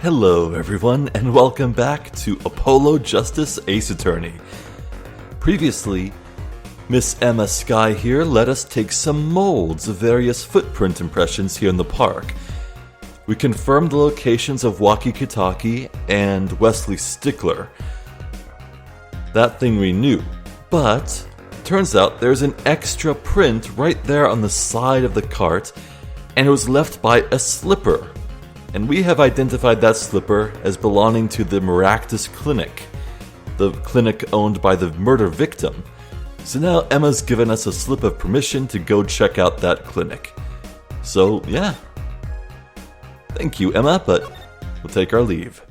Hello everyone, and welcome back to Apollo Justice Ace Attorney. Previously, Miss Emma Sky here let us take some molds of various footprint impressions here in the park. We confirmed the locations of Waki Kitaki and Wesley Stickler. That thing we knew, but turns out there's an extra print right there on the side of the cart, and it was left by a slipper. And we have identified that slipper as belonging to the Maractus Clinic, the clinic owned by the murder victim. So now Emma's given us a slip of permission to go check out that clinic. So, yeah. Thank you, Emma, but we'll take our leave.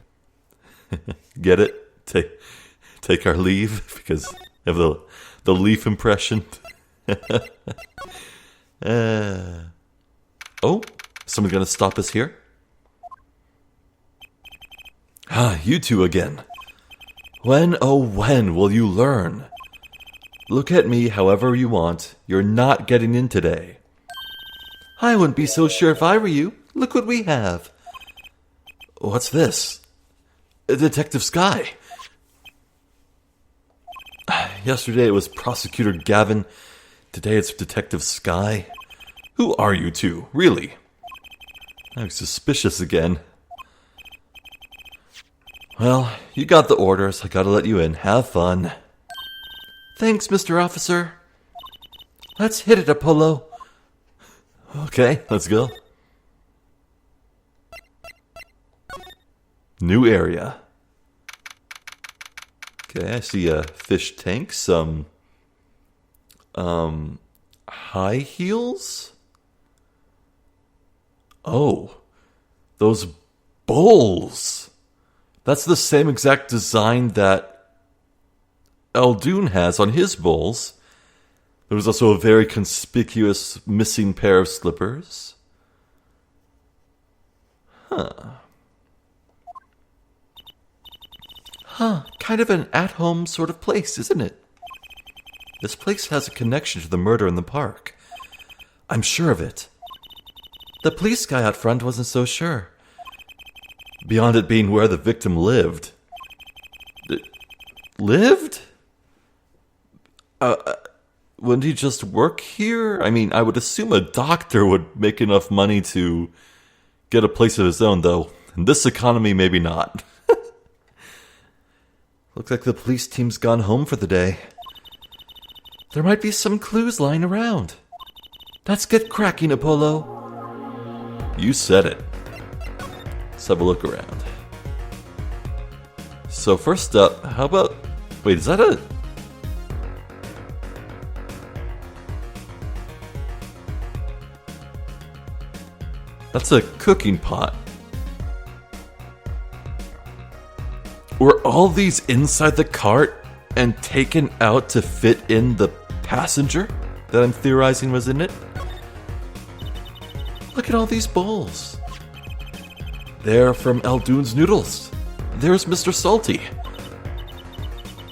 Get it? Take our leave? Because of the leaf impression. Oh, someone's gonna stop us here? Ah, you two again. When, oh when, will you learn? Look at me however you want. You're not getting in today. I wouldn't be so sure if I were you. Look what we have. What's this? Detective Sky. Yesterday it was Prosecutor Gavin. Today it's Detective Sky. Who are you two, really? I'm suspicious again. Well, you got the orders. I gotta let you in. Have fun. Thanks, Mr. Officer. Let's hit it, Apollo. Okay, let's go. New area. Okay, I see a fish tank, some high heels? Oh, those bowls. That's the same exact design that Eldoon has on his bowls. There was also a very conspicuous missing pair of slippers. Kind of an at-home sort of place, isn't it? This place has a connection to the murder in the park. I'm sure of it. The police guy out front wasn't so sure. Beyond it being where the victim lived. Lived? Wouldn't he just work here? I mean, I would assume a doctor would make enough money to get a place of his own, though. In this economy, maybe not. Looks like the police team's gone home for the day. There might be some clues lying around. Let's get cracking, Apollo. You said it. Let's have a look around. So first up, how about... Wait, is that a... That's a cooking pot. Were all these inside the cart and taken out to fit in the passenger that I'm theorizing was in it? Look at all these bowls. They're from Eldoon's noodles. There's Mr. Salty.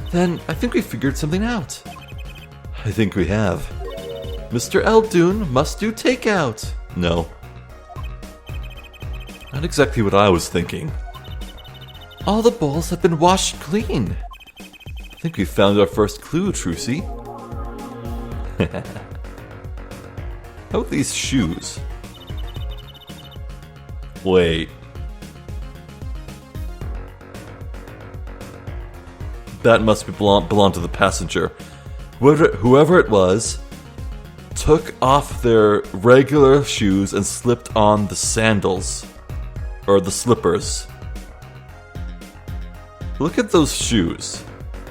Then I think we figured something out. I think we have. Mr. Eldoon must do takeout. No. Not exactly what I was thinking. All the bowls have been washed clean. I think we found our first clue, Trucy. How about these shoes? Wait. That must belong to the passenger. Whoever it was took off their regular shoes and slipped on the sandals. Or the slippers. Look at those shoes.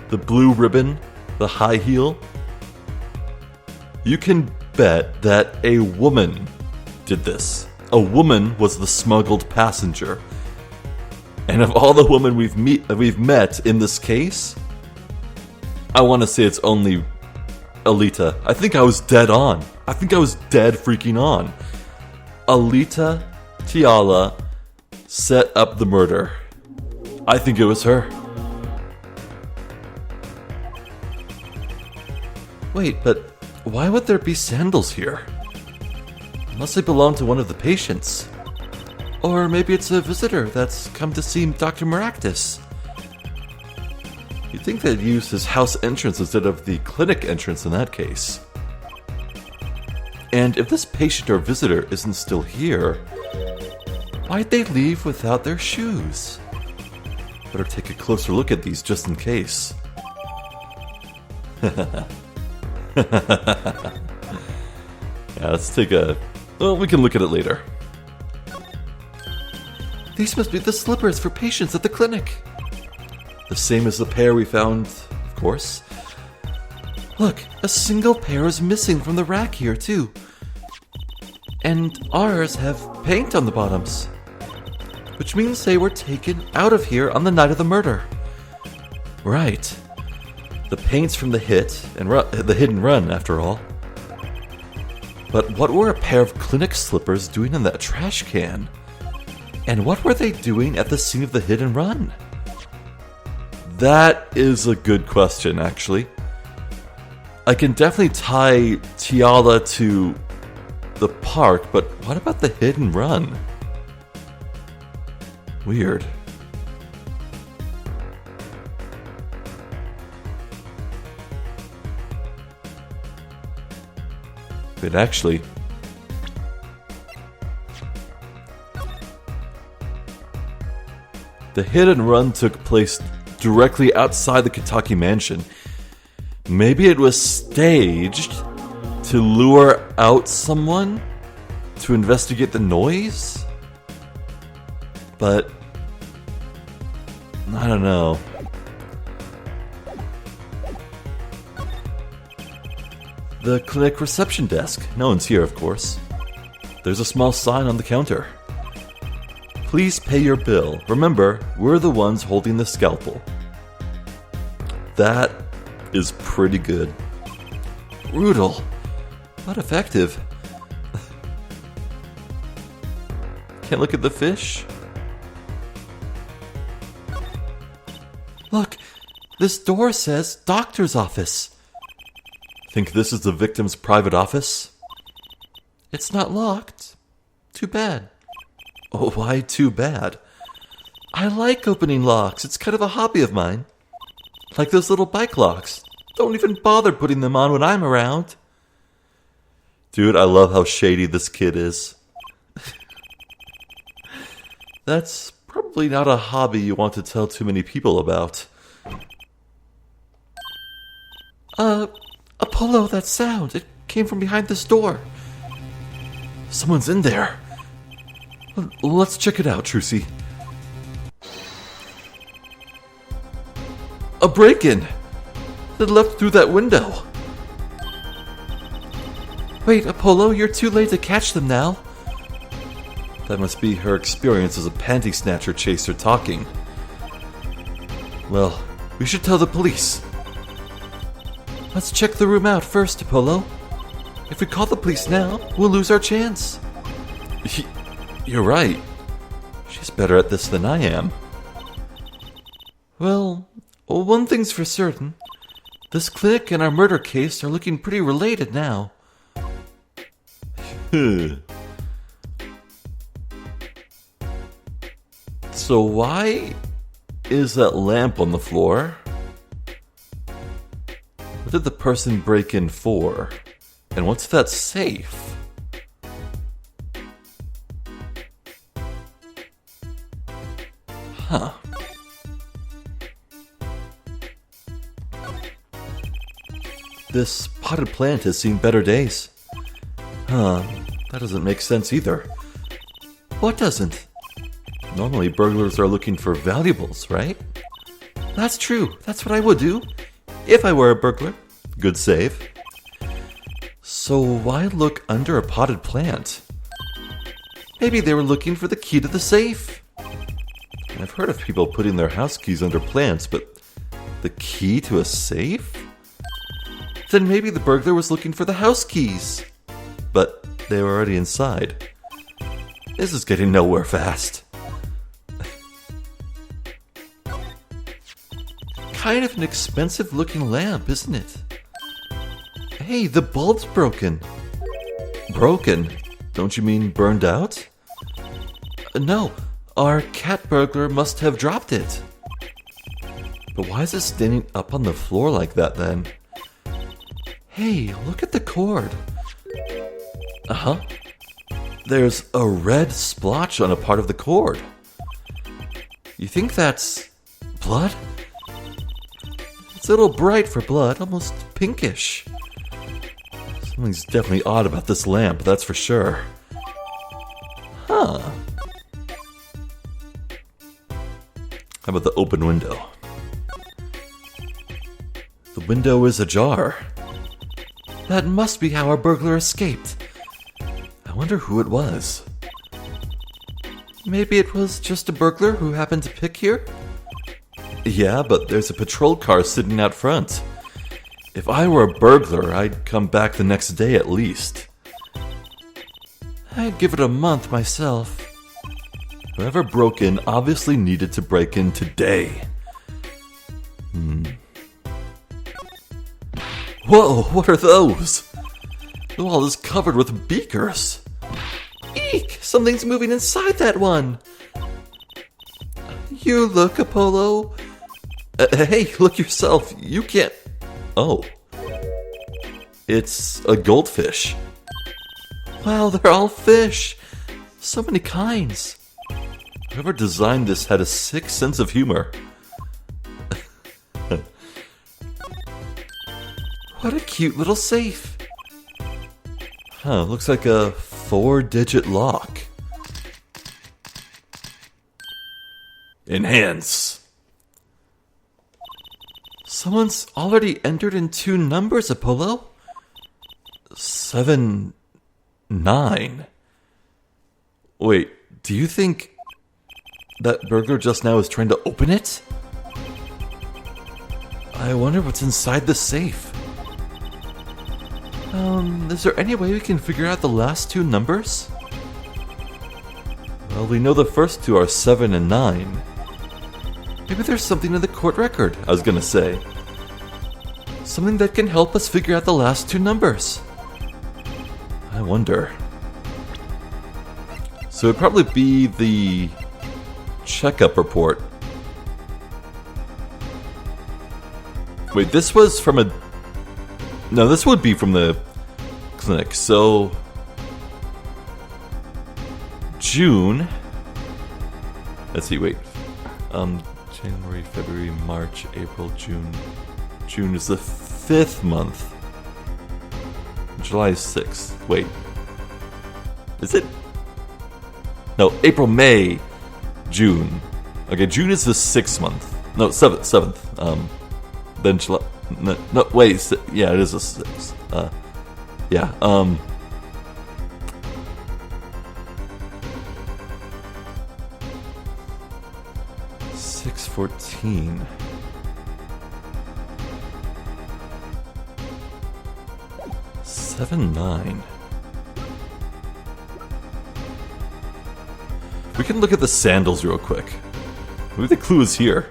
The blue ribbon, the high heel. You can bet that a woman did this. A woman was the smuggled passenger. And of all the women we've met in this case, I want to say it's only Alita. I think I was dead on. I think I was dead freaking on. Alita Tiala set up the murder. I think it was her. Wait, but why would there be sandals here? Unless they belong to one of the patients. Or maybe it's a visitor that's come to see Dr. Maractus. You'd think they'd use his house entrance instead of the clinic entrance in that case. And if this patient or visitor isn't still here, why'd they leave without their shoes? Better take a closer look at these just in case. Yeah, let's take a... Well, we can look at it later. These must be the slippers for patients at the clinic. The same as the pair we found, of course. Look, a single pair is missing from the rack here, too. And ours have paint on the bottoms. Which means they were taken out of here on the night of the murder. Right. The paint's from the hit and run, after all. But what were a pair of clinic slippers doing in that trash can? And what were they doing at the scene of the hit and run? That is a good question, actually. I can definitely tie Tiala to the park, but what about the hit and run? Weird. But actually, the hit and run took place directly outside the Kentucky mansion. Maybe it was staged to lure out someone to investigate the noise? But I don't know. The clinic reception desk. No one's here, of course. There's a small sign on the counter. Please pay your bill. Remember, we're the ones holding the scalpel. That is pretty good. Brutal, but effective. Can't look at the fish? Look, this door says doctor's office. Think this is the victim's private office? It's not locked. Too bad. Oh, why too bad? I like opening locks. It's kind of a hobby of mine. Like those little bike locks. Don't even bother putting them on when I'm around. Dude, I love how shady this kid is. That's probably not a hobby you want to tell too many people about. Apollo, that sound. It came from behind this door. Someone's in there. Let's check it out, Trucy. A break-in! They left through that window. Wait, Apollo, you're too late to catch them now. That must be her experience as a panty snatcher chaser talking. Well, we should tell the police. Let's check the room out first, Apollo. If we call the police now, we'll lose our chance. You're right. She's better at this than I am. Well, one thing's for certain. This clinic and our murder case are looking pretty related now. So why is that lamp on the floor? What did the person break in for? And what's that safe? Huh. This potted plant has seen better days. Huh, that doesn't make sense either. What doesn't? Normally burglars are looking for valuables, right? That's true, that's what I would do. If I were a burglar. Good save. So why look under a potted plant? Maybe they were looking for the key to the safe. I've heard of people putting their house keys under plants, but the key to a safe? Then maybe the burglar was looking for the house keys. But they were already inside. This is getting nowhere fast. Kind of an expensive looking lamp, isn't it? Hey, the bulb's broken. Broken? Don't you mean burned out? No, our cat burglar must have dropped it. But why is it standing up on the floor like that then? Hey, look at the cord. Uh-huh. There's a red splotch on a part of the cord. You think that's blood? It's a little bright for blood, almost pinkish. Something's definitely odd about this lamp, that's for sure. Huh. How about the open window? The window is ajar. That must be how our burglar escaped. I wonder who it was. Maybe it was just a burglar who happened to pick here? Yeah, but there's a patrol car sitting out front. If I were a burglar, I'd come back the next day at least. I'd give it a month myself. Whoever broke in obviously needed to break in today. Whoa, what are those? The wall is covered with beakers. Eek! Something's moving inside that one. You look, Apollo. Hey, look yourself. You can't... Oh. It's a goldfish. Wow, they're all fish. So many kinds. Whoever designed this had a sick sense of humor. What a cute little safe. Huh, looks like a 4-digit lock. Enhance. Someone's already entered in 2 numbers, Apollo. 7, 9. Wait, do you think that burglar just now is trying to open it? I wonder what's inside the safe. Is there any way we can figure out the last 2 numbers? Well, we know the first 2 are 7 and 9. Maybe there's something in the court record, I was gonna say. Something that can help us figure out the last 2 numbers. I wonder. So it'd probably be the checkup report. Wait, this was from a... No, this would be from the clinic. So... June... Let's see, wait. January, February, March, April, June. June is the 5th month. July is 6th. Wait. Is it? No, April, May, June. Okay, June is the 6th month. No, 7th. Then July. No, wait. Yeah, it is the 6th. Yeah. 6/14. Seven, 9. We can look at the sandals real quick. Maybe the clue is here.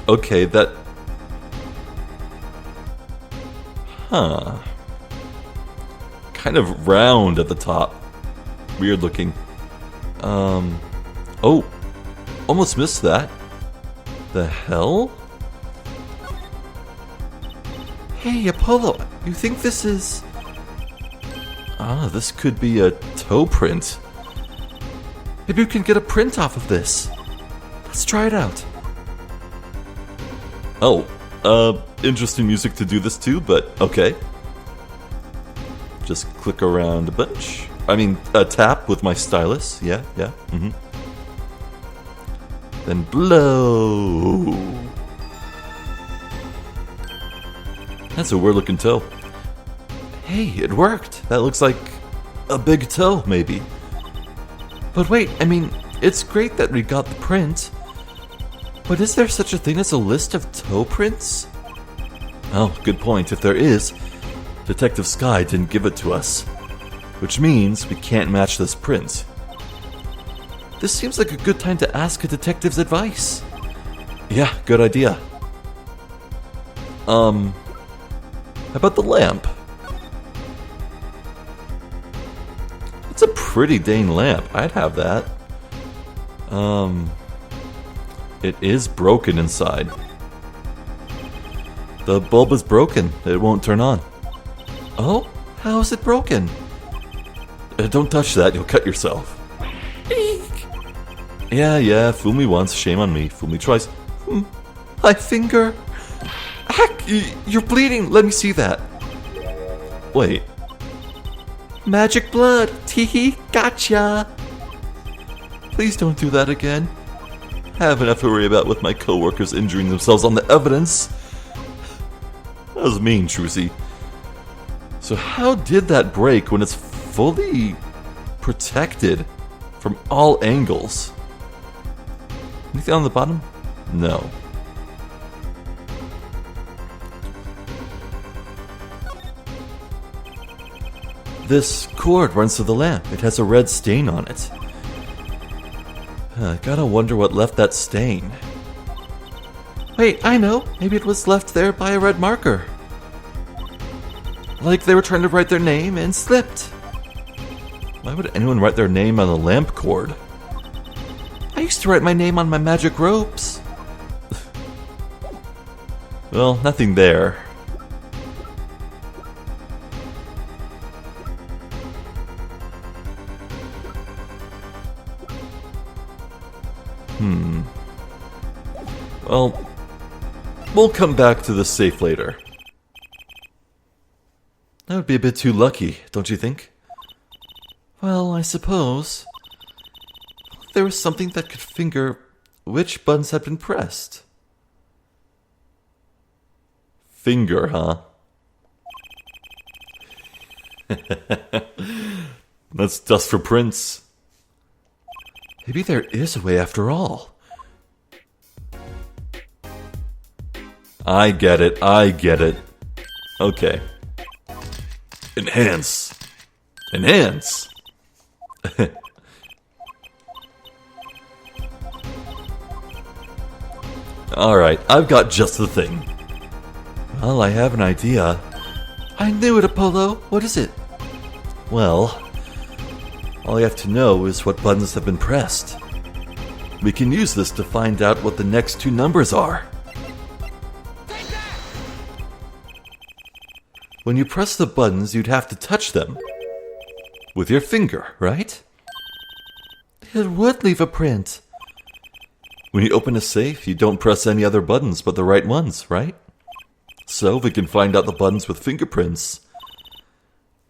Okay, that... Huh. Kind of round at the top. Weird looking. Oh. Almost missed that. The hell? Hey, Apollo, you think this is... Ah, this could be a toe print. Maybe we can get a print off of this. Let's try it out. Oh, interesting music to do this to, but okay. Just click around a bunch. I mean, tap with my stylus. Yeah, Then blow. That's a weird looking toe. Hey, it worked. That looks like a big toe, maybe. But wait, I mean, it's great that we got the print. But is there such a thing as a list of toe prints? Oh, good point. If there is, Detective Sky didn't give it to us. Which means we can't match this print. This seems like a good time to ask a detective's advice. Yeah, good idea. How about the lamp? pretty dang lamp. I'd have that. It is broken inside. The bulb is broken. It won't turn on. Oh? How is it broken? Don't touch that. You'll cut yourself. Eek. Yeah. Fool me once. Shame on me. Fool me twice. My finger. Heck, you're bleeding. Let me see that. Wait. Magic blood. Teehee. Gotcha. Please don't do that again. I have enough to worry about with my coworkers injuring themselves on the evidence. That was mean, Trucy. So how did that break when it's fully protected from all angles? Anything on the bottom? No. This cord runs to the lamp. It has a red stain on it. I gotta wonder what left that stain. Wait, I know. Maybe it was left there by a red marker. Like they were trying to write their name and slipped. Why would anyone write their name on a lamp cord? I used to write my name on my magic ropes. Well, nothing there. Well, we'll come back to the safe later. That would be a bit too lucky, don't you think? Well, I suppose. There was something that could finger which buttons had been pressed. Finger, huh? That's dust for prints. Maybe there is a way after all. I get it. Okay. Enhance. Alright, I've got just the thing. Well, I have an idea. I knew it, Apollo. What is it? Well, all I have to know is what buttons have been pressed. We can use this to find out what the next two numbers are. When you press the buttons, you'd have to touch them. With your finger, right? It would leave a print. When you open a safe, you don't press any other buttons but the right ones, right? So we can find out the buttons with fingerprints.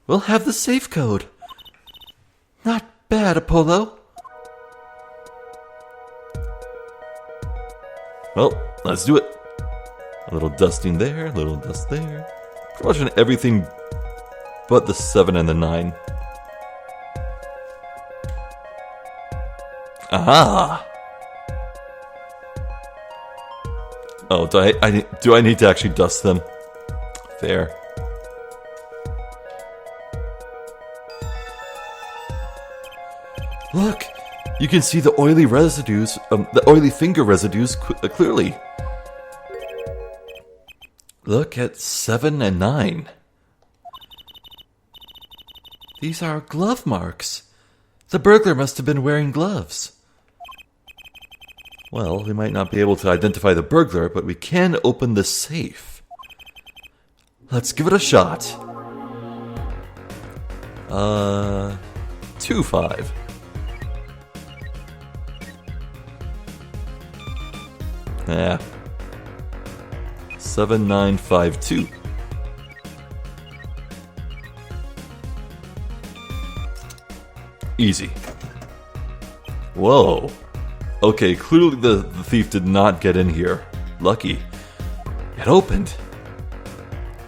We'll have the safe code. Not bad, Apollo. Well, let's do it. A little dusting there, a little dust there. Pretty much on everything but the 7 and the 9. Aha! Oh, do I need to actually dust them? Fair. Look! You can see the oily residues, the oily finger residues clearly. Look at 7 and 9. These are glove marks. The burglar must have been wearing gloves. Well, we might not be able to identify the burglar, but we can open the safe. Let's give it a shot. 2-5. Yeah. 7952. Easy. Whoa. Okay, clearly the thief did not get in here. Lucky. It opened.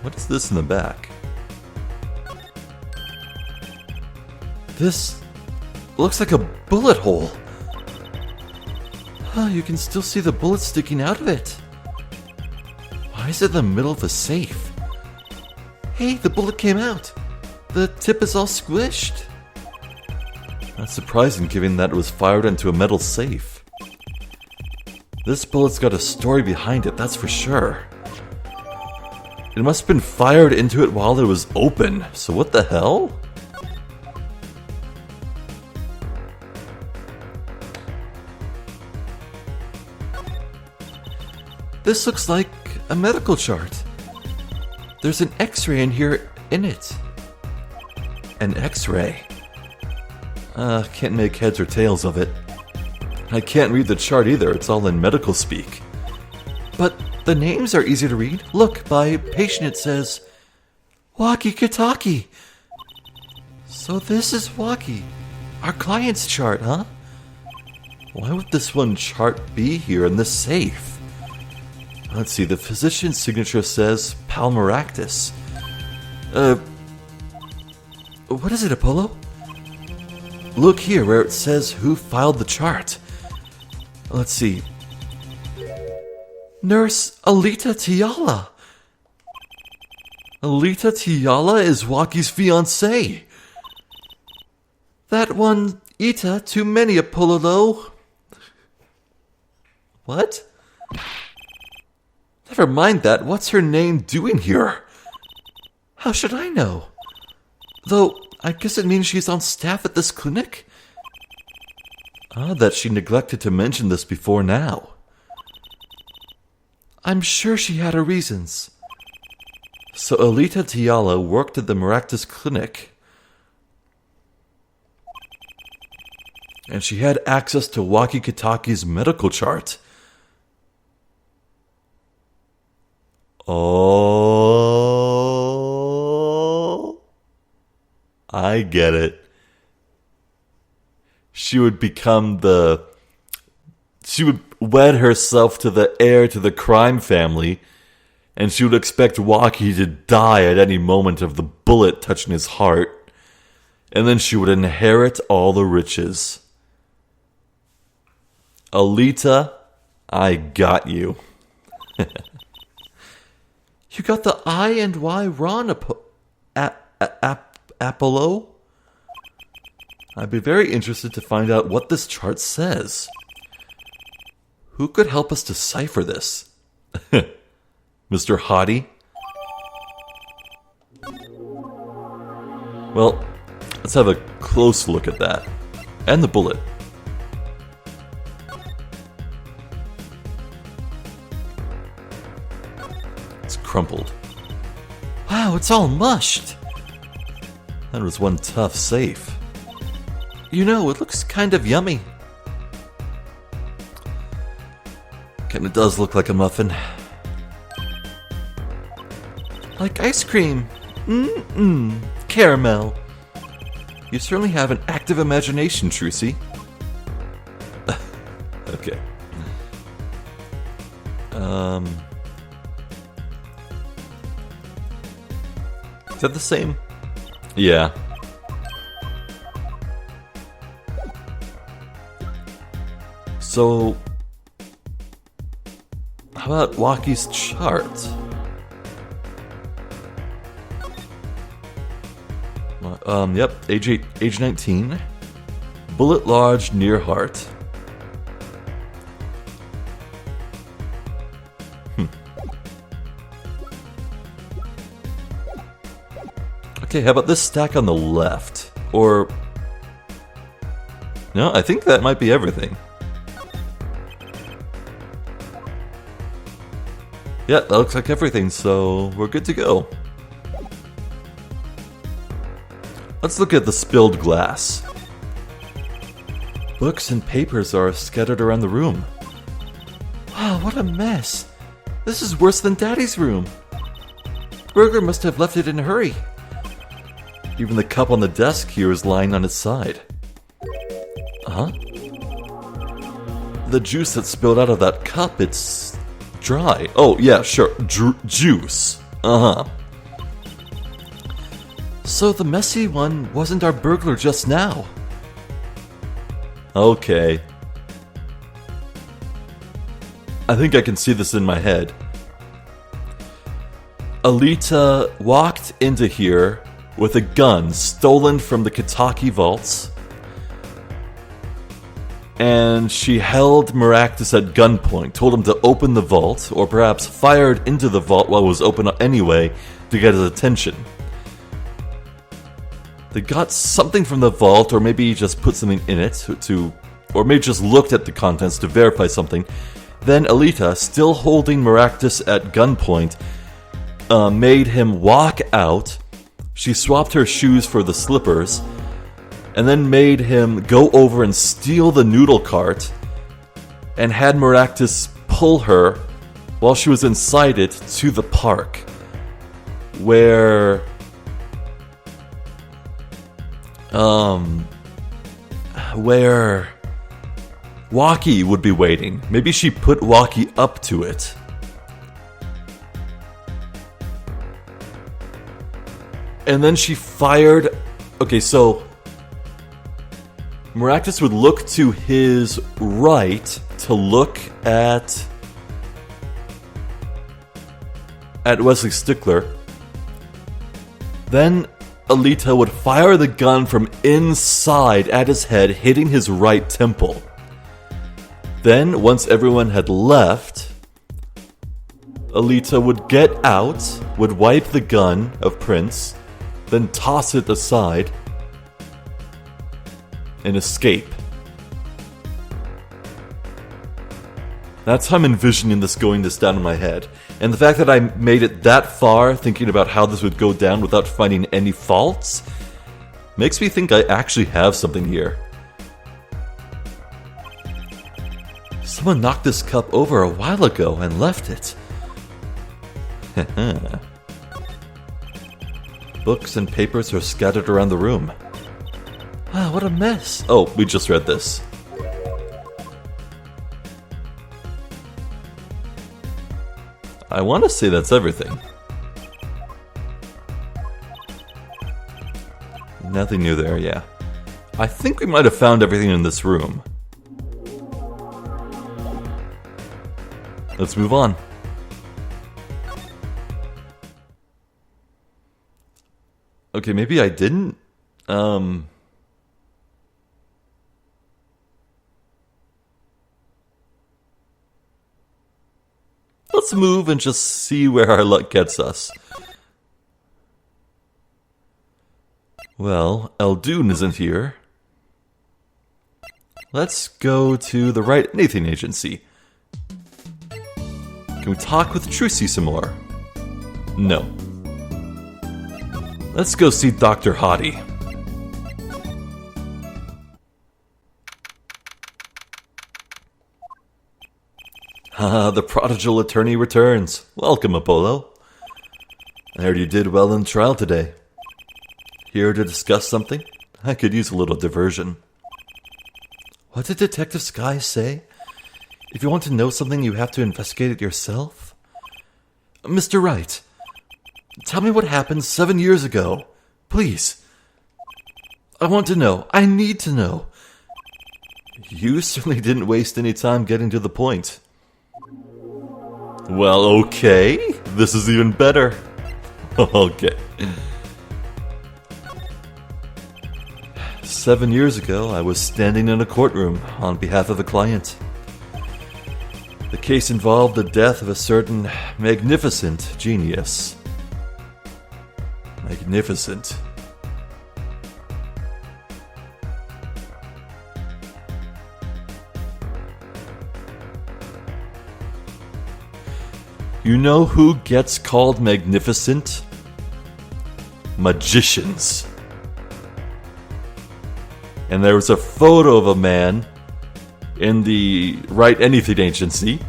What is this in the back? This looks like a bullet hole. You can still see the bullet sticking out of it. Why is it in the middle of a safe? Hey, the bullet came out. The tip is all squished. That's surprising given that it was fired into a metal safe. This bullet's got a story behind it, that's for sure. It must have been fired into it while it was open, so what the hell? This looks like a medical chart. There's an X-ray in here in it. An X-ray? Can't make heads or tails of it. I can't read the chart either, it's all in medical speak. But the names are easy to read. Look, by patient it says, Waki Kitaki. So this is Waki, our client's chart, huh? Why would this one chart be here in the safe? Let's see, the physician's signature says Palmaractus. What is it, Apollo? Look here where it says who filed the chart. Let's see. Nurse Alita Tiala. Alita Tiala is Waki's fiancée. That one, Ita, too many Apollo. What? Never mind that. What's her name doing here? How should I know? Though, I guess it means she's on staff at this clinic? Odd that she neglected to mention this before now. I'm sure she had her reasons. So Alita Tiala worked at the Maractus clinic, and she had access to Waki Kitaki's medical chart. Oh, I get it. She would wed herself to the heir to the crime family, and she would expect Waki to die at any moment of the bullet touching his heart, and then she would inherit all the riches. Alita, I got you. You got the I and Y wrong, Apollo? I'd be very interested to find out what this chart says. Who could help us decipher this? Mr. Hottie? Well, let's have a close look at that. And the bullet. It's crumpled. Wow, it's all mushed. That was one tough safe. You know, it looks kind of yummy. Kinda does look like a muffin. Like ice cream. Caramel. You certainly have an active imagination, Trucy. Okay. Is that the same? Yeah. So, how about Waki's chart? Yep, age 19. Bullet lodged near heart. Okay, how about this stack on the left? Or... no, I think that might be everything. Yeah, that looks like everything, so we're good to go. Let's look at the spilled glass. Books and papers are scattered around the room. Wow, what a mess. This is worse than Daddy's room. Burger must have left it in a hurry. Even the cup on the desk here is lying on its side. Huh? The juice that spilled out of that cup, it's dry. Oh, yeah, sure. Juice. Uh-huh. So the messy one wasn't our burglar just now. Okay. I think I can see this in my head. Alita walked into here with a gun stolen from the Kitaki vaults, and she held Maractus at gunpoint, told him to open the vault, or perhaps fired into the vault while it was open anyway to get his attention. They got something from the vault, or maybe just put something in it or maybe just looked at the contents to verify something, Then Alita, still holding Maractus at gunpoint, made him walk out. She swapped her shoes for the slippers, and then made him go over and steal the noodle cart, and had Maractus pull her while she was inside it to the park, where Waki would be waiting. Maybe she put Waki up to it. And then she fired... Okay, so Maractus would look to his right to look at Wesley Stickler. Then Alita would fire the gun from inside at his head, hitting his right temple. Then, once everyone had left, Alita would get out, would wipe the gun of Prince, then toss it aside, and escape. That's how I'm envisioning this going down in my head. And the fact that I made it that far, thinking about how this would go down without finding any faults, makes me think I actually have something here. Someone knocked this cup over a while ago and left it. Books and papers are scattered around the room. Ah, what a mess. Oh, we just read this. I want to say that's everything. Nothing new there, yeah. I think we might have found everything in this room. Let's move on. Okay, maybe I didn't. Let's move and just see where our luck gets us. Well, Eldoon isn't here. Let's go to the Right Anything Agency. Can we talk with Trucy some more? No. Let's go see Dr. Hottie. Ah, the prodigal attorney returns. Welcome, Apollo. I heard you did well in the trial today. Here to discuss something? I could use a little diversion. What did Detective Sky say? If you want to know something, you have to investigate it yourself? Mr. Wright, tell me what happened 7 years ago. Please. I want to know. I need to know. You certainly didn't waste any time getting to the point. Well, okay. This is even better. Okay. 7 years ago, I was standing in a courtroom on behalf of a client. The case involved the death of a certain magnificent genius. Magnificent. You know who gets called magnificent? Magicians. And there was a photo of a man in the Right Anything Agency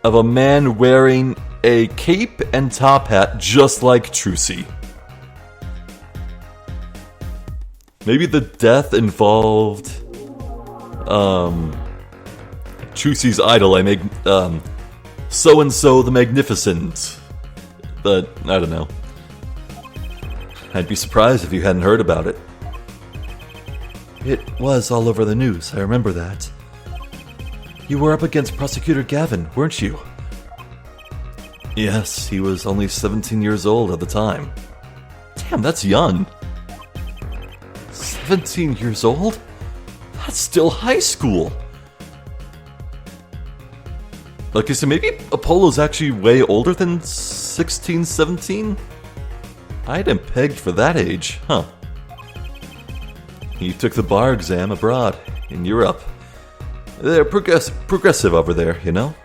of a man wearing a cape and top hat just like Trucy. Maybe the death involved Trucy's idol, so-and-so the Magnificent. But, I don't know. I'd be surprised if you hadn't heard about it. It was all over the news, I remember that. You were up against Prosecutor Gavin, weren't you? Yes, he was only 17 years old at the time. Damn, that's young. 17 years old? That's still high school. Okay, so maybe Apollo's actually way older than 16, 17? I had him pegged for that age, huh? He took the bar exam abroad, in Europe. They're progressive over there, you know?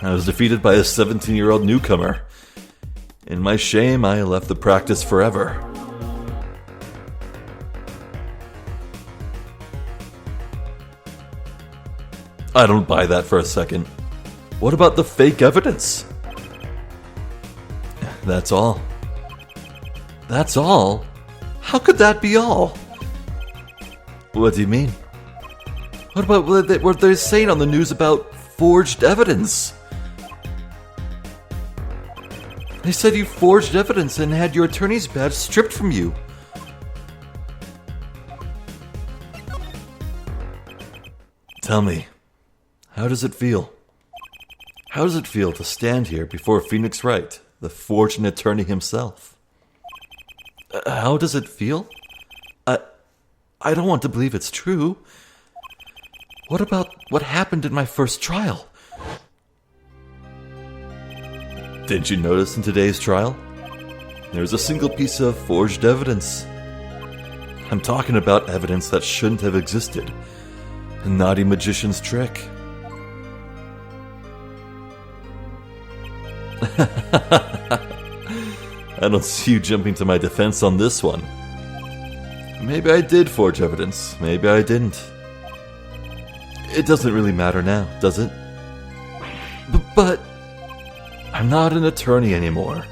I was defeated by a 17-year-old newcomer. In my shame, I left the practice forever. I don't buy that for a second. What about the fake evidence? That's all. That's all? How could that be all? What do you mean? What about what they're saying on the news about forged evidence? They said you forged evidence and had your attorney's badge stripped from you. Tell me, how does it feel? How does it feel to stand here before Phoenix Wright, the forged attorney himself? How does it feel? I don't want to believe it's true. What about what happened in my first trial? Didn't you notice in today's trial? There's a single piece of forged evidence. I'm talking about evidence that shouldn't have existed. A naughty magician's trick. I don't see you jumping to my defense on this one. Maybe I did forge evidence, maybe I didn't. It doesn't really matter now, does it? But I'm not an attorney anymore.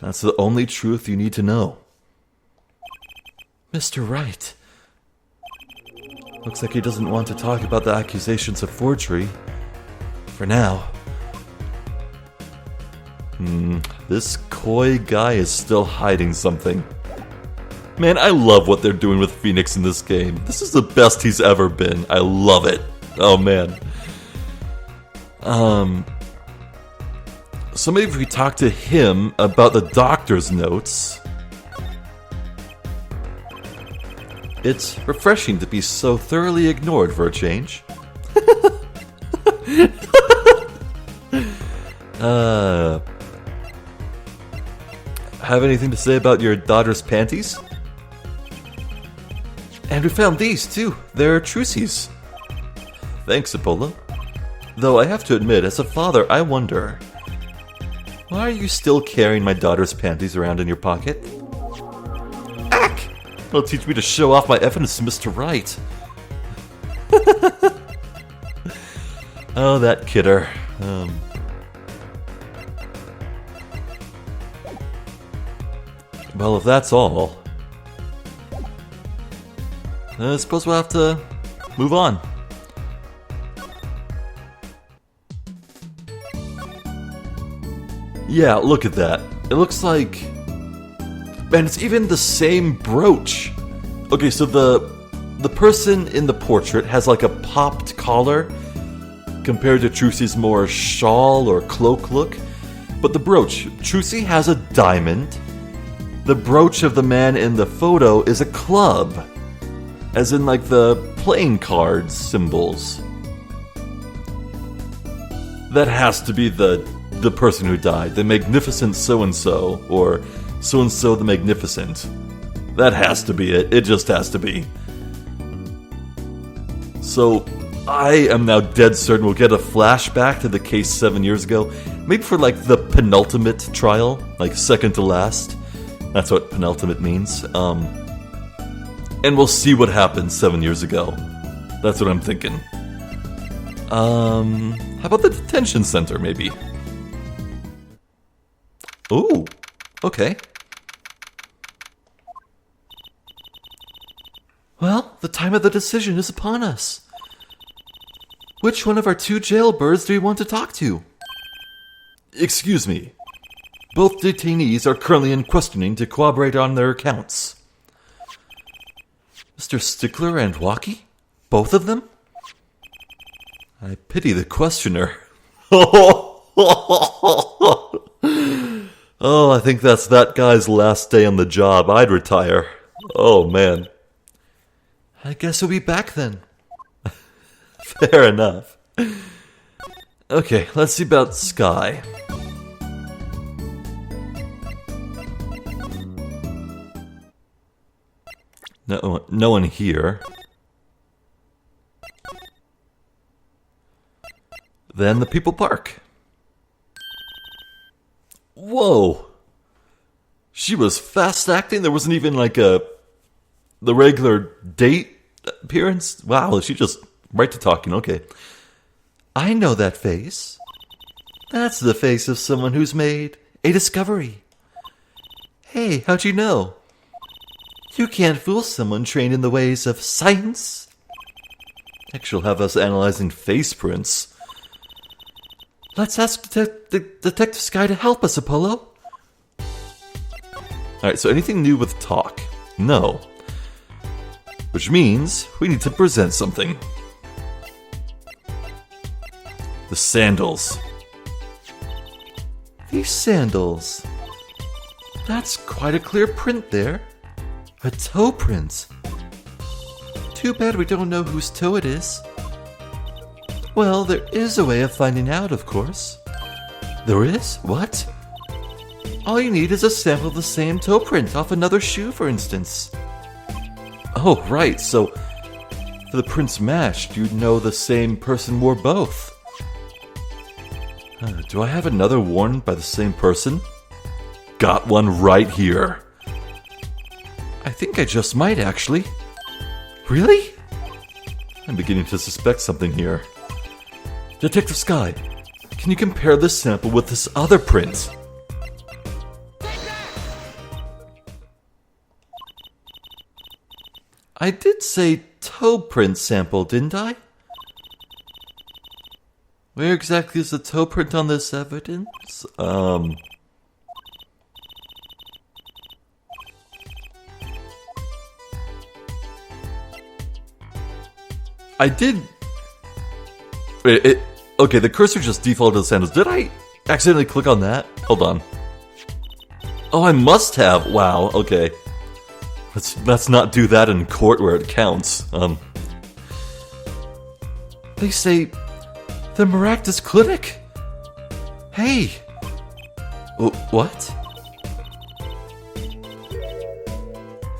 That's the only truth you need to know. Mr. Wright. Looks like he doesn't want to talk about the accusations of forgery. For now. This coy guy is still hiding something. Man, I love what they're doing with Phoenix in this game. This is the best he's ever been. I love it. Oh, man. So maybe if we talk to him about the doctor's notes. It's refreshing to be so thoroughly ignored for a change. Have anything to say about your daughter's panties? And we found these, too. They're trucies. Thanks, Apollo. Though I have to admit, as a father, I wonder... Why are you still carrying my daughter's panties around in your pocket? Ack! It'll teach me to show off my evidence to Mr. Wright. Oh, that kidder. Well, if that's all... I suppose we'll have to move on. Yeah, look at that. It looks like... Man, it's even the same brooch. Okay, so the person in the portrait has like a popped collar compared to Trucy's more shawl or cloak look. But the brooch, Trucy has a diamond. The brooch of the man in the photo is a club. As in like the playing cards symbols. That has to be the person who died. The magnificent so-and-so. Or so-and-so the magnificent. That has to be it. It just has to be. So, I am now dead certain we'll get a flashback to the case 7 years ago. Maybe for like the penultimate trial. Like second to last. That's what penultimate means. And we'll see what happened 7 years ago. That's what I'm thinking. How about the detention center, maybe? Ooh, okay. Well, the time of the decision is upon us. Which one of our two jailbirds do we want to talk to? Excuse me. Both detainees are currently in questioning to corroborate on their accounts. Mr. Stickler and Walkie? Both of them? I pity the questioner. Oh, I think that's that guy's last day on the job. I'd retire. Oh, man. I guess we'll be back then. Fair enough. Okay, let's see about Sky. No one here. Then the people park. Whoa! She was fast acting. There wasn't even like the regular date appearance. Wow, she just right to talking. Okay. I know that face. That's the face of someone who's made a discovery. Hey, how'd you know? You can't fool someone trained in the ways of science. Heck, she'll have us analyzing face prints. Let's ask Detective Sky to help us, Apollo. Alright, so anything new with talk? No. Which means we need to present something. The sandals. These sandals. That's quite a clear print there. A toe print. Too bad we don't know whose toe it is. Well, there is a way of finding out, of course. There is? What? All you need is a sample of the same toe print off another shoe, for instance. Oh, right, so if the prints matched, you'd know the same person wore both. Do I have another worn by the same person? Got one right here. I think I just might, actually. Really? I'm beginning to suspect something here. Detective Sky, can you compare this sample with this other print? I did say toe print sample, didn't I? Where exactly is the toe print on this evidence? I did... Wait, okay, the cursor just defaulted to the sandals. Did I accidentally click on that? Hold on. Oh, I must have. Wow, okay. Let's not do that in court where it counts. They say the Maractus Clinic. Hey. What?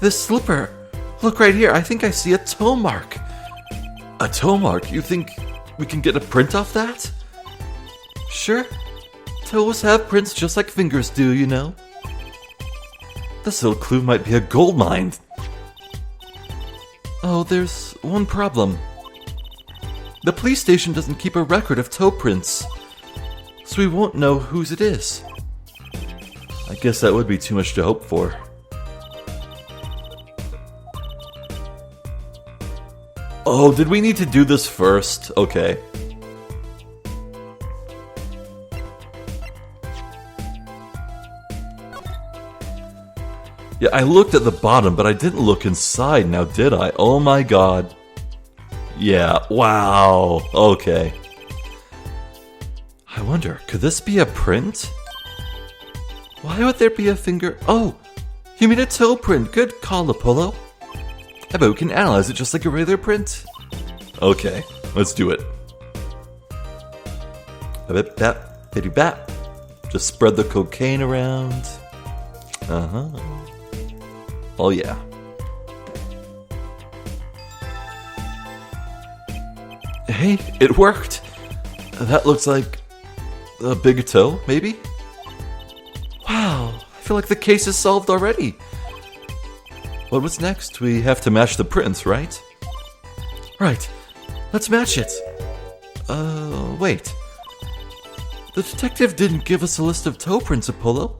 This slipper. Look right here. I think I see a toe mark. A toe mark? You think we can get a print off that? Sure. Toes have prints just like fingers do, you know. This little clue might be a gold mine. Oh, there's one problem. The police station doesn't keep a record of toe prints, so we won't know whose it is. I guess that would be too much to hope for. Oh, did we need to do this first? Okay. Yeah, I looked at the bottom, but I didn't look inside now, did I? Oh my god. Yeah, wow. Okay. I wonder, could this be a print? Why would there be a finger? Oh, you mean a toe print. Good call, Apollo. I bet we can analyze it just like a regular print. Okay, let's do it. Bap, bitty bap. Just spread the cocaine around. Uh-huh. Oh yeah. Hey, it worked. That looks like a big toe, maybe? Wow, I feel like the case is solved already. What's next? We have to match the prints, right? Right. Let's match it. Wait. The detective didn't give us a list of toe prints, Apollo.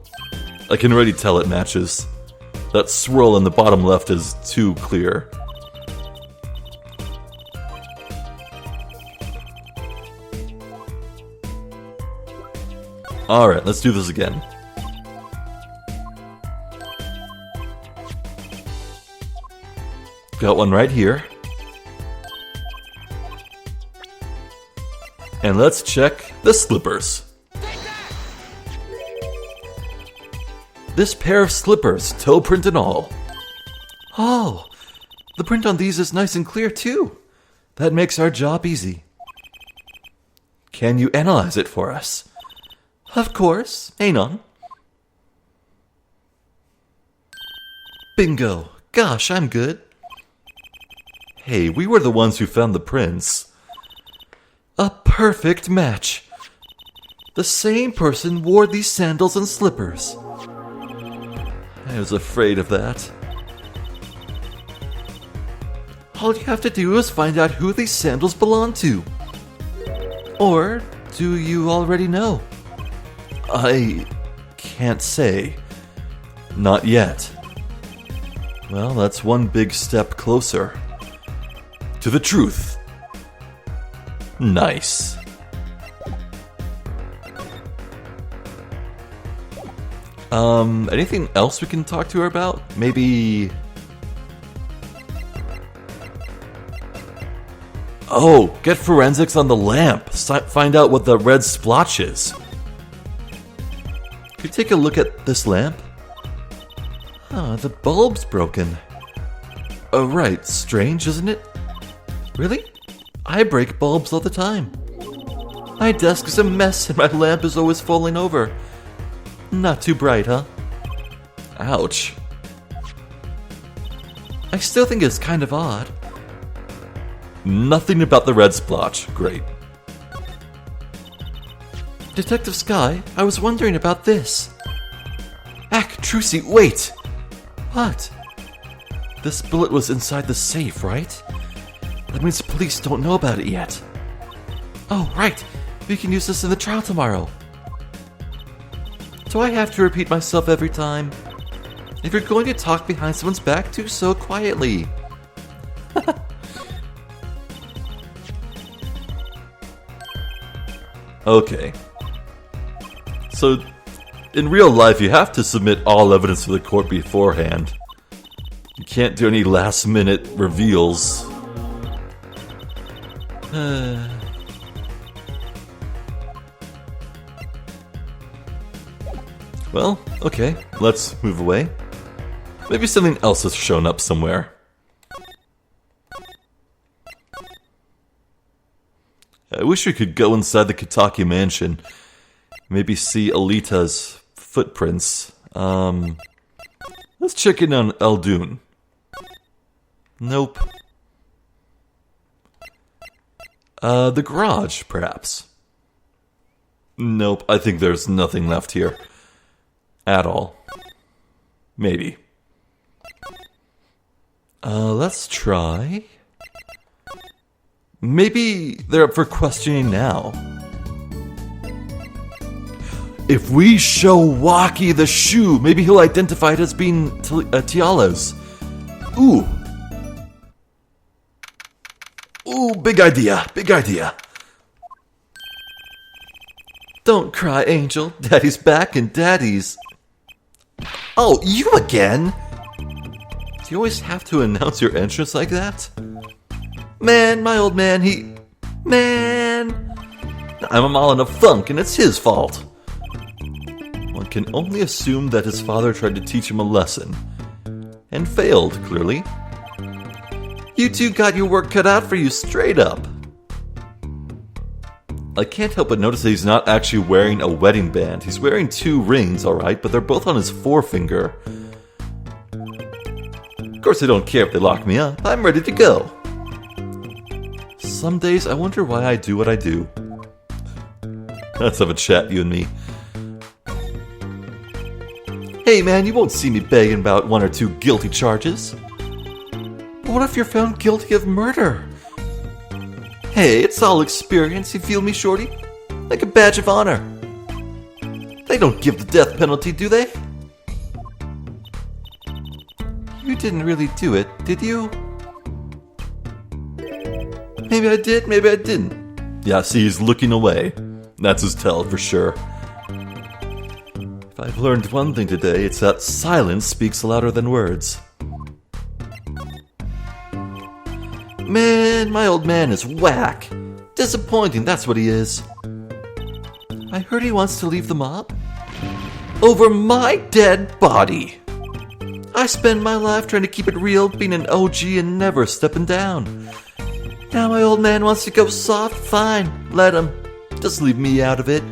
I can already tell it matches. That swirl in the bottom left is too clear. Alright, let's do this again. Got one right here. And let's check the slippers. This pair of slippers, toe print and all. Oh, the print on these is nice and clear too. That makes our job easy. Can you analyze it for us? Of course, hang on. Bingo. Gosh, I'm good. Hey, we were the ones who found the prints. A perfect match. The same person wore these sandals and slippers. I was afraid of that. All you have to do is find out who these sandals belong to. Or do you already know? I can't say. Not yet. Well, that's one big step closer to the truth. Nice. Anything else we can talk to her about? Maybe... Oh, get forensics on the lamp. Find out what the red splotch is. Could you take a look at this lamp? Oh, the bulb's broken. Oh, right. Strange, isn't it? Really? I break bulbs all the time. My desk is a mess and my lamp is always falling over. Not too bright, huh? Ouch. I still think it's kind of odd. Nothing about the red splotch. Great. Detective Sky, I was wondering about this. Trucy, wait! What? This bullet was inside the safe, right? That means the police don't know about it yet. Oh, right. We can use this in the trial tomorrow. Do I have to repeat myself every time? If you're going to talk behind someone's back, do so quietly. Okay. So, in real life, you have to submit all evidence to the court beforehand. You can't do any last-minute reveals. Well, okay, let's move away. Maybe something else has shown up somewhere. I wish we could go inside the Kitaki mansion. Maybe see Alita's footprints. Let's check in on Eldun. Nope. The garage, perhaps. Nope, I think there's nothing left here. At all. Maybe. Let's try... Maybe they're up for questioning now. If we show Waki the shoe, maybe he'll identify it as being Tiala's. Ooh. Ooh, big idea, big idea. Don't cry, Angel. Daddy's back and Daddy's... Oh, you again? Do you always have to announce your entrance like that? Man, my old man, Man! I'm all in a funk and it's his fault. One can only assume that his father tried to teach him a lesson. And failed, clearly. You two got your work cut out for you straight up. I can't help but notice that he's not actually wearing a wedding band. He's wearing 2 rings, alright, but they're both on his forefinger. Of course I don't care if they lock me up. I'm ready to go. Some days I wonder why I do what I do. Let's have a chat, you and me. Hey man, you won't see me begging about 1 or 2 guilty charges. But what if you're found guilty of murder? Hey, it's all experience, you feel me, shorty? Like a badge of honor. They don't give the death penalty, do they? You didn't really do it, did you? Maybe I did, maybe I didn't. Yeah, see, he's looking away. That's his tell, for sure. If I've learned one thing today, it's that silence speaks louder than words. Man, my old man is whack. Disappointing, that's what he is. I heard he wants to leave the mob. Over my dead body. I spend my life trying to keep it real, being an OG and never stepping down. Now my old man wants to go soft, fine, let him. Just leave me out of it.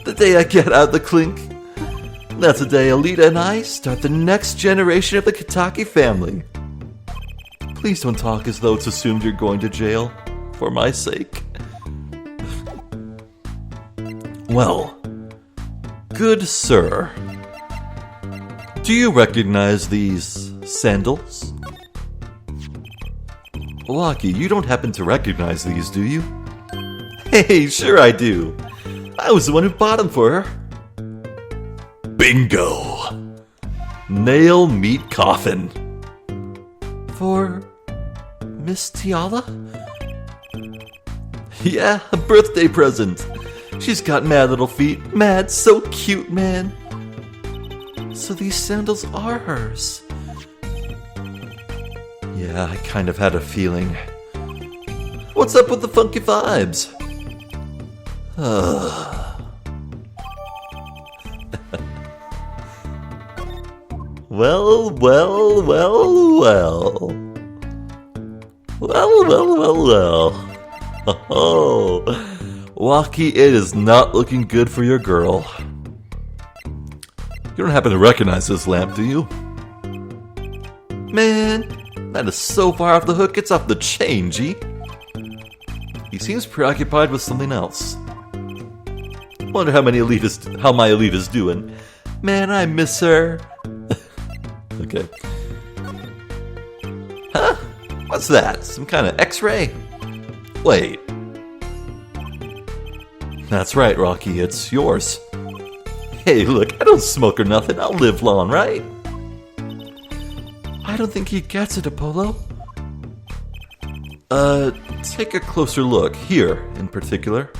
The day I get out of the clink, that's the day Alita and I start the next generation of the Kitaki family. please don't talk as though it's assumed you're going to jail. For my sake. Well, good sir. Do you recognize these sandals? Lucky, you don't happen to recognize these, do you? Hey, sure I do. I was the one who bought them for her. Bingo! Nail meat coffin. For Miss Tiala? Yeah, a birthday present. She's got mad little feet. Mad, so cute, man. So these sandals are hers. Yeah, I kind of had a feeling. What's up with the funky vibes? Well. Oh, Waki, it is not looking good for your girl. You don't happen to recognize this lamp, do you? Man, that is so far off the hook, it's off the chain, G. He seems preoccupied with something else. Wonder how my elite is doing. Man, I miss her. Okay. Huh? What's that? Some kind of X-ray? Wait. That's right, Rocky, it's yours. Hey, look, I don't smoke or nothing. I'll live long, right? I don't think he gets it, Apollo. Take a closer look. Here, in particular.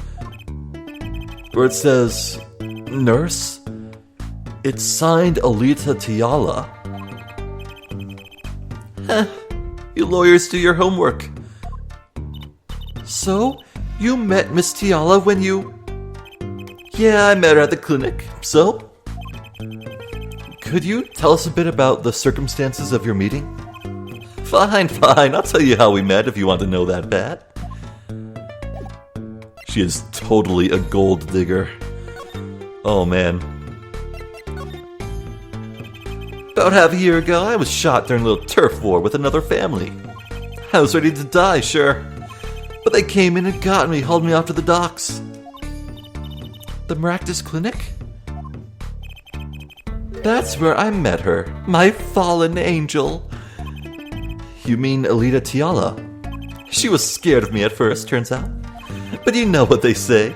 Where it says, Nurse. It's signed Alita Tiala. Heh. You lawyers do your homework. So, you met Miss Tiala when you... Yeah, I met her at the clinic. So? Could you tell us a bit about the circumstances of your meeting? Fine. I'll tell you how we met if you want to know that bad. She is totally a gold digger. Oh, man. About half a year ago, I was shot during a little turf war with another family. I was ready to die, sure. But they came in and got me, hauled me off to the docks. The Maractus Clinic? That's where I met her, my fallen angel. You mean Alita Tiala? She was scared of me at first, turns out. But you know what they say.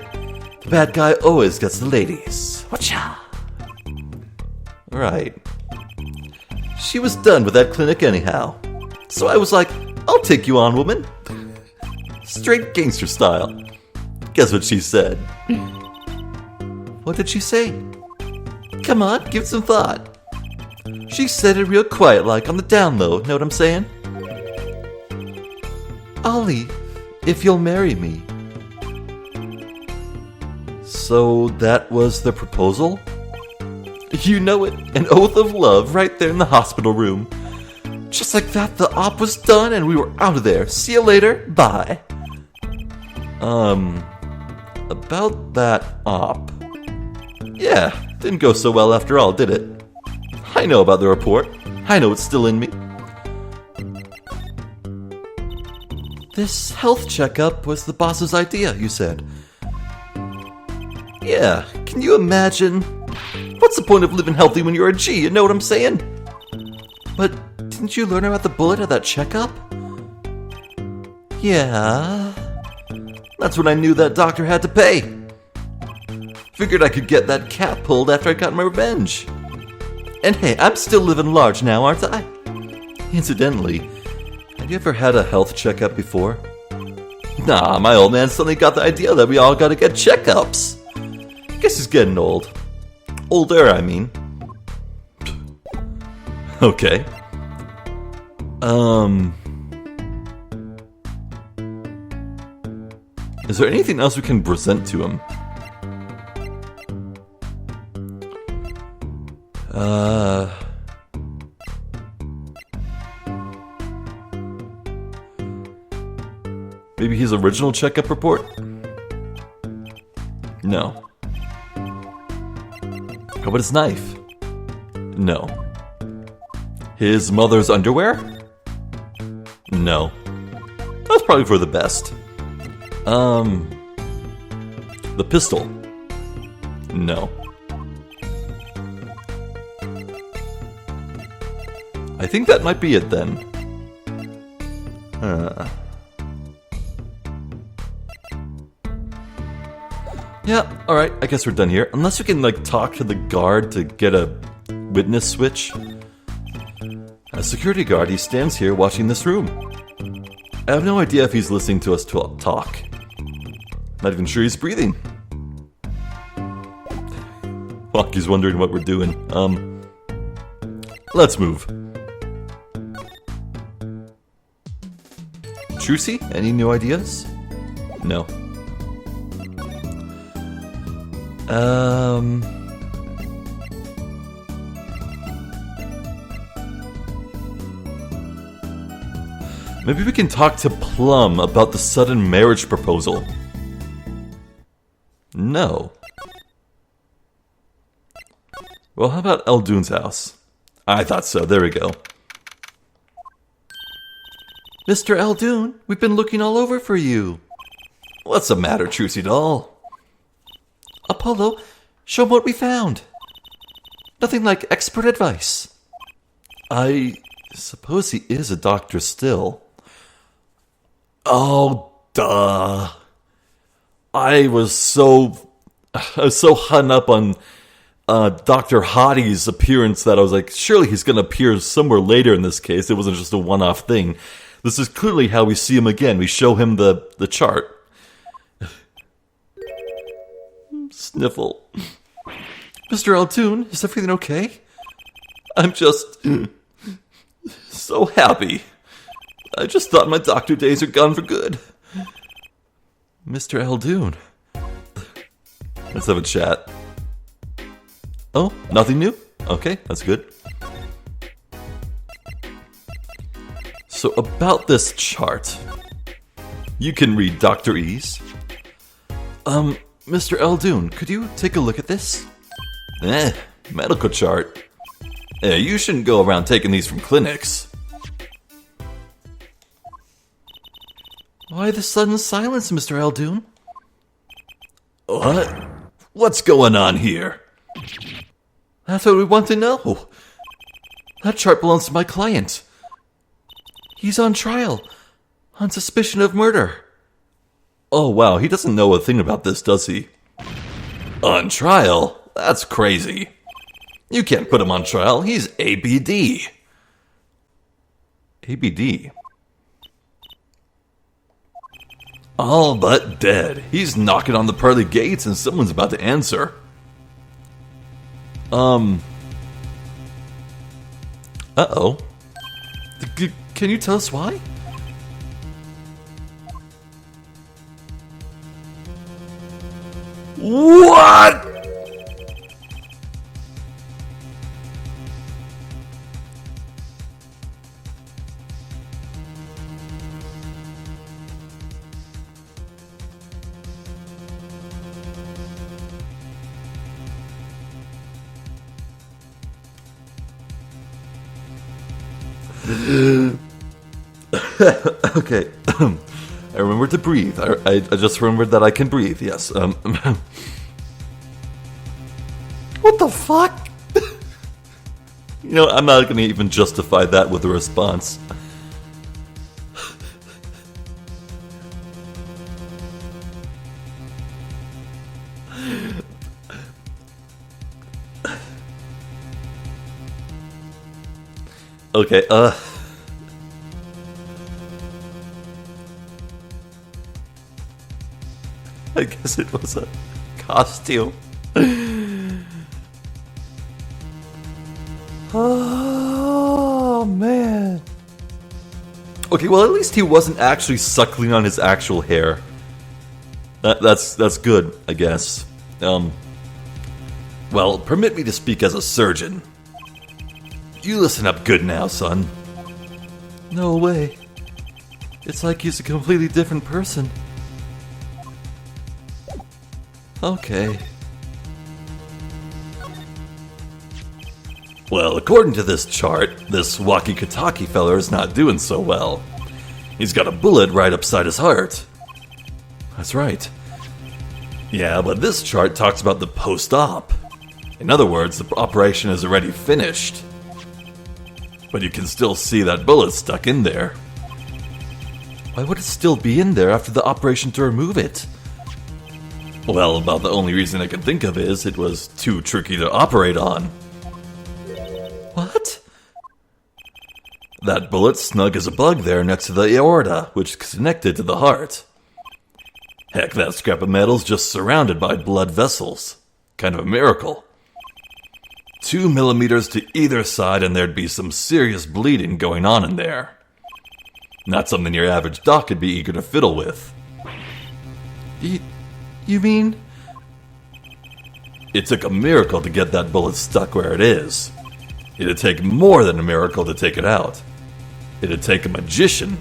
The bad guy always gets the ladies. Watcha! Right. She was done with that clinic anyhow. So I was like, I'll take you on, woman. Straight gangster style. Guess what she said? What did she say? Come on, give it some thought. She said it real quiet like on the down low, know what I'm saying? I'll leave if you'll marry me. So that was the proposal? You know it, an oath of love right there in the hospital room. Just like that, the op was done and we were out of there. See you later, bye. About that op. Yeah, didn't go so well after all, did it? I know about the report. I know it's still in me. This health checkup was the boss's idea, you said. Yeah, can you imagine? What's the point of living healthy when you're a G, you know what I'm saying? But didn't you learn about the bullet at that checkup? Yeah. That's when I knew that doctor had to pay. Figured I could get that cap pulled after I got my revenge. And hey, I'm still living large now, aren't I? Incidentally, have you ever had a health checkup before? Nah, my old man suddenly got the idea that we all gotta get checkups. Guess he's getting old. Older, I mean. Okay. Is there anything else we can present to him? Maybe his original checkup report? No. How about his knife? No. His mother's underwear? No. That's probably for the best. The pistol. No. I think that might be it then. Yeah, alright, I guess we're done here. Unless we can, like, talk to the guard to get a witness switch. A security guard, he stands here watching this room. I have no idea if he's listening to us talk. Not even sure he's breathing. Walkie's wondering what we're doing. Let's move. Trucy, any new ideas? No. Maybe we can talk to Plum about the sudden marriage proposal. No. Well, how about Eldoon's house? I thought so, there we go. Mr. Eldoon, we've been looking all over for you. What's the matter, Trucy doll? Apollo, show him what we found. Nothing like expert advice. I suppose he is a doctor still. Oh, duh. I was so hung up on Dr. Hottie's appearance that I was like, surely he's going to appear somewhere later in this case. It wasn't just a one-off thing. This is clearly how we see him again. We show him the chart. Sniffle. Mr. Eldoon, is everything okay? I'm just so happy. I just thought my doctor days are gone for good. Mr. Eldoon. Let's have a chat. Oh, nothing new? Okay, that's good. So about this chart. You can read Dr. E's. Mr. Eldoon, could you take a look at this? Medical chart. You shouldn't go around taking these from clinics. Why the sudden silence, Mr. Eldoon? What? What's going on here? That's what we want to know. That chart belongs to my client. He's on trial, on suspicion of murder. Oh wow, he doesn't know a thing about this, does he? On trial? That's crazy. You can't put him on trial, he's ABD. ABD? All but dead. He's knocking on the pearly gates and someone's about to answer. Uh-oh. Can you tell us why? What? Okay. I remembered to breathe. I just remembered that I can breathe, yes. What the fuck? You know, I'm not going to even justify that with a response. Okay, I guess it was a costume. Oh, man. Okay, well, at least he wasn't actually suckling on his actual hair. That's good, I guess. Well, permit me to speak as a surgeon. You listen up good now, son. No way. It's like he's a completely different person. Okay. Well, according to this chart, this walkie-talkie feller is not doing so well. He's got a bullet right upside his heart. That's right. Yeah, but this chart talks about the post-op. In other words, the operation is already finished. But you can still see that bullet stuck in there. Why would it still be in there after the operation to remove it? Well, about the only reason I can think of is it was too tricky to operate on. What? That bullet snug as a bug there next to the aorta, which is connected to the heart. Heck, that scrap of metal's just surrounded by blood vessels. Kind of a miracle. 2 millimeters to either side and there'd be some serious bleeding going on in there. Not something your average doc would be eager to fiddle with. You mean? It took a miracle to get that bullet stuck where it is. It'd take more than a miracle to take it out. It'd take a magician.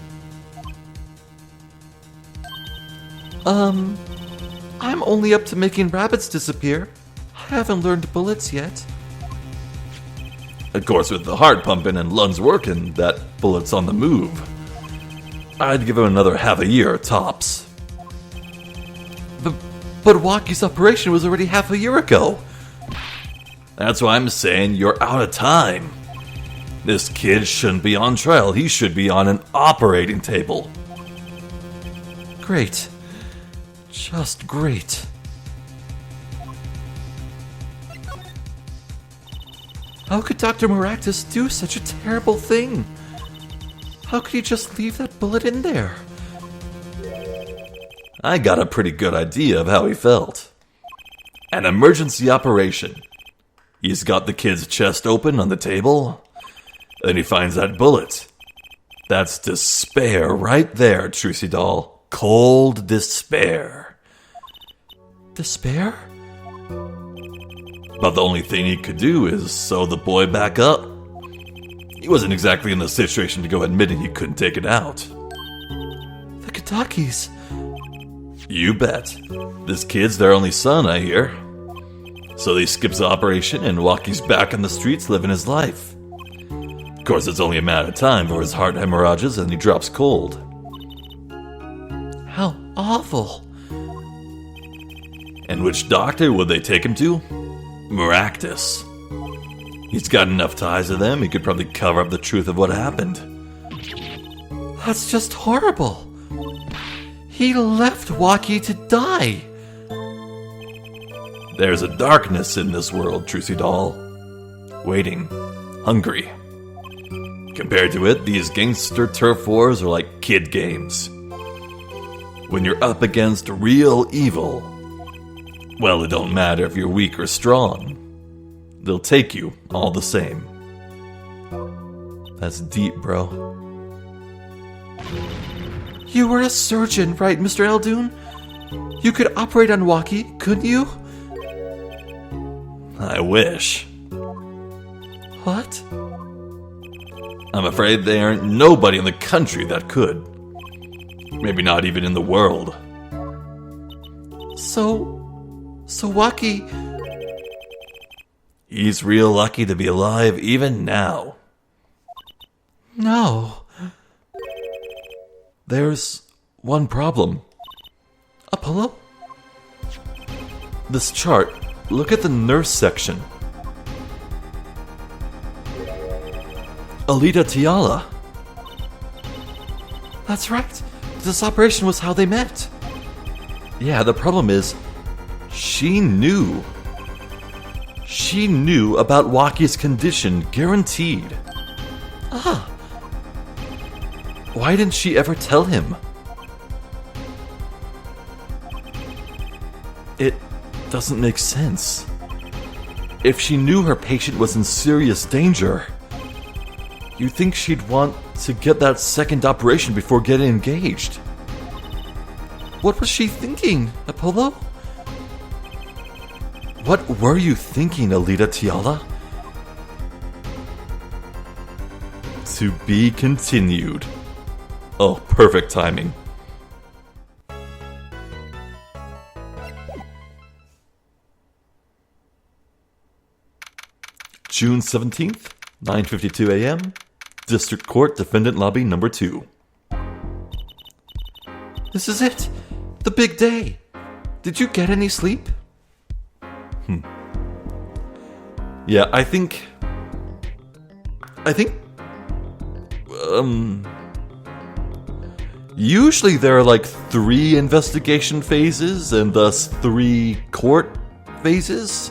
I'm only up to making rabbits disappear. I haven't learned bullets yet. Of course, with the heart pumping and lungs working, that bullet's on the move. I'd give him another half a year, tops. But Waki's operation was already half a year ago. That's why I'm saying you're out of time. This kid shouldn't be on trial. He should be on an operating table. Great. Just great. How could Dr. Maractus do such a terrible thing? How could he just leave that bullet in there? I got a pretty good idea of how he felt. An emergency operation. He's got the kid's chest open on the table. Then he finds that bullet. That's despair right there, Trucy doll. Cold despair. Despair? But the only thing he could do is sew the boy back up. He wasn't exactly in the situation to go admitting he couldn't take it out. The Katakis. You bet. This kid's their only son, I hear. So he skips the operation and Waki's back on the streets living his life. Of course, it's only a matter of time before his heart hemorrhages and he drops cold. How awful. And which doctor would they take him to? Maractus. He's got enough ties to them, he could probably cover up the truth of what happened. That's just horrible. He left Waki to die. There's a darkness in this world, Trucy doll. Waiting. Hungry. Compared to it, these gangster turf wars are like kid games. When you're up against real evil, well, it don't matter if you're weak or strong. They'll take you all the same. That's deep, bro. You were a surgeon, right, Mr. Eldoon? You could operate on Waki, couldn't you? I wish. What? I'm afraid there ain't nobody in the country that could. Maybe not even in the world. So Waki... He's real lucky to be alive even now. No. There's one problem. Apollo? This chart, look at the nurse section. Alita Tiala. That's right. This operation was how they met. Yeah, the problem is, she knew. She knew about Waki's condition, guaranteed. Ah. Why didn't she ever tell him? It doesn't make sense. If she knew her patient was in serious danger, you'd think she'd want to get that second operation before getting engaged. What was she thinking, Apollo? What were you thinking, Alita Tiala? To be continued. Oh, perfect timing. June 17th, 9:52 a.m., District Court Defendant Lobby Number 2. This is it. The big day. Did you get any sleep? Yeah, I think... Usually there are like 3 investigation phases and thus 3 court phases.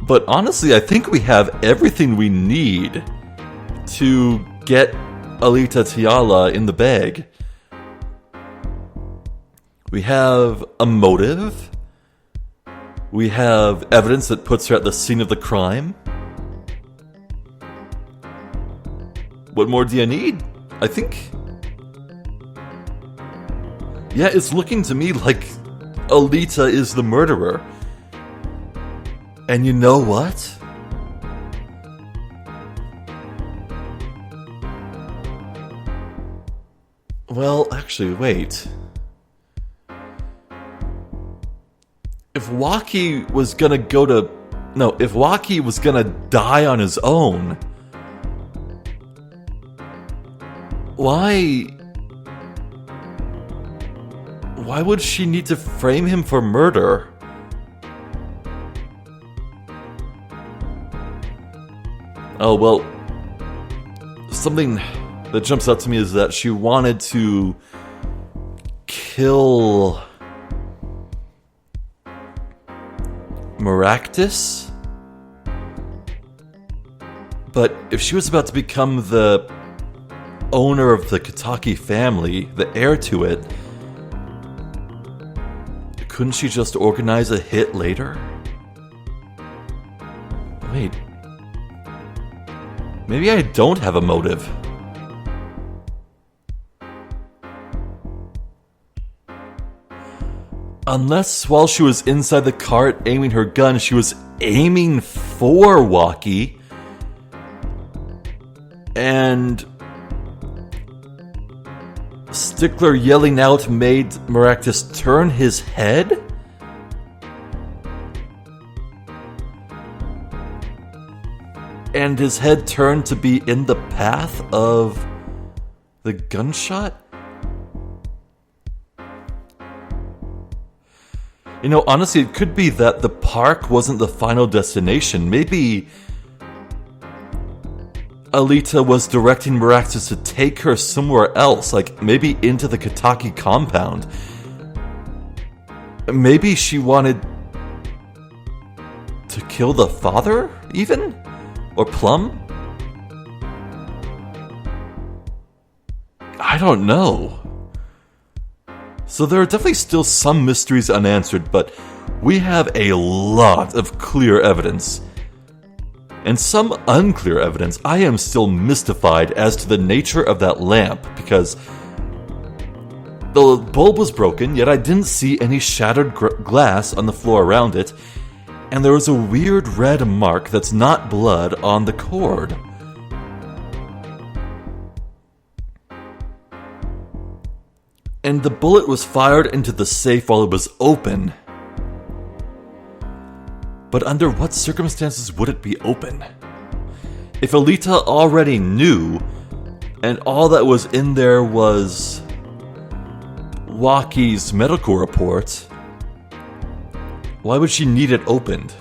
But honestly, I think we have everything we need to get Alita Tiala in the bag. We have a motive. We have evidence that puts her at the scene of the crime. What more do you need? I think... Yeah, it's looking to me like Alita is the murderer. And you know what? Well, actually, wait. If Waki was gonna if Waki was gonna die on his own, why would she need to frame him for murder? Oh, well, something that jumps out to me is that she wanted to kill Maractus? But if she was about to become the owner of the Kataki family, the heir to it, couldn't she just organize a hit later? Wait. Maybe I don't have a motive. Unless while she was inside the cart aiming her gun, she was aiming for Waki. And Stickler yelling out made Maractus turn his head? And his head turned to be in the path of the gunshot? You know, honestly, it could be that the park wasn't the final destination. Maybe Alita was directing Maractus to take her somewhere else, like maybe into the Kataki compound. Maybe she wanted to kill the father, even? Or Plum? I don't know. So there are definitely still some mysteries unanswered, but we have a lot of clear evidence. And some unclear evidence. I am still mystified as to the nature of that lamp, because the bulb was broken, yet I didn't see any shattered glass on the floor around it, and there was a weird red mark that's not blood on the cord. And the bullet was fired into the safe while it was open. But under what circumstances would it be open? If Alita already knew, and all that was in there was Waki's medical report, why would she need it opened?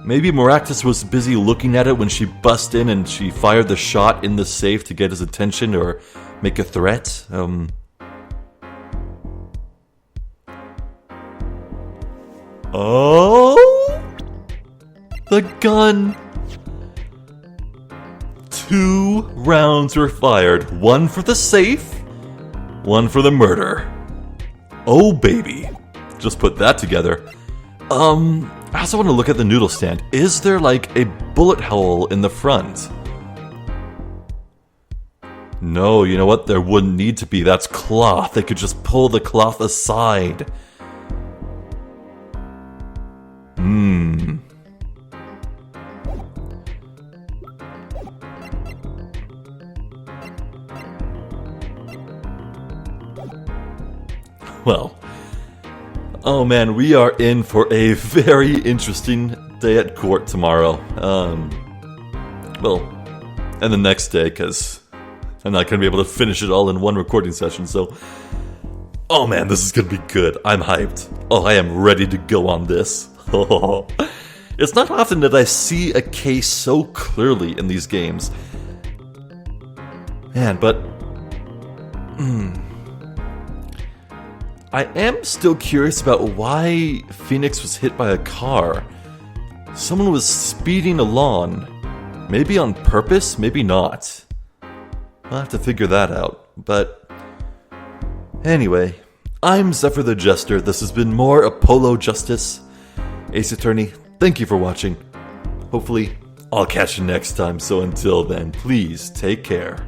Maybe Maractus was busy looking at it when she bust in and she fired the shot in the safe to get his attention or make a threat. Oh, the gun. 2 rounds were fired. 1 for the safe, 1 for the murder. Oh, baby. Just put that together. I also want to look at the noodle stand. Is there like a bullet hole in the front? No, you know what? There wouldn't need to be. That's cloth. They could just pull the cloth aside. Well, oh man, we are in for a very interesting day at court tomorrow. Well, and the next day, because I'm not going to be able to finish it all in one recording session, so... Oh man, this is going to be good. I'm hyped. Oh, I am ready to go on this. It's not often that I see a case so clearly in these games. Man, but... I am still curious about why Phoenix was hit by a car. Someone was speeding along. Maybe on purpose, maybe not. I'll have to figure that out, but... Anyway, I'm Zephyr the Jester. This has been more Apollo Justice. Ace Attorney, thank you for watching. Hopefully, I'll catch you next time, so until then, please take care.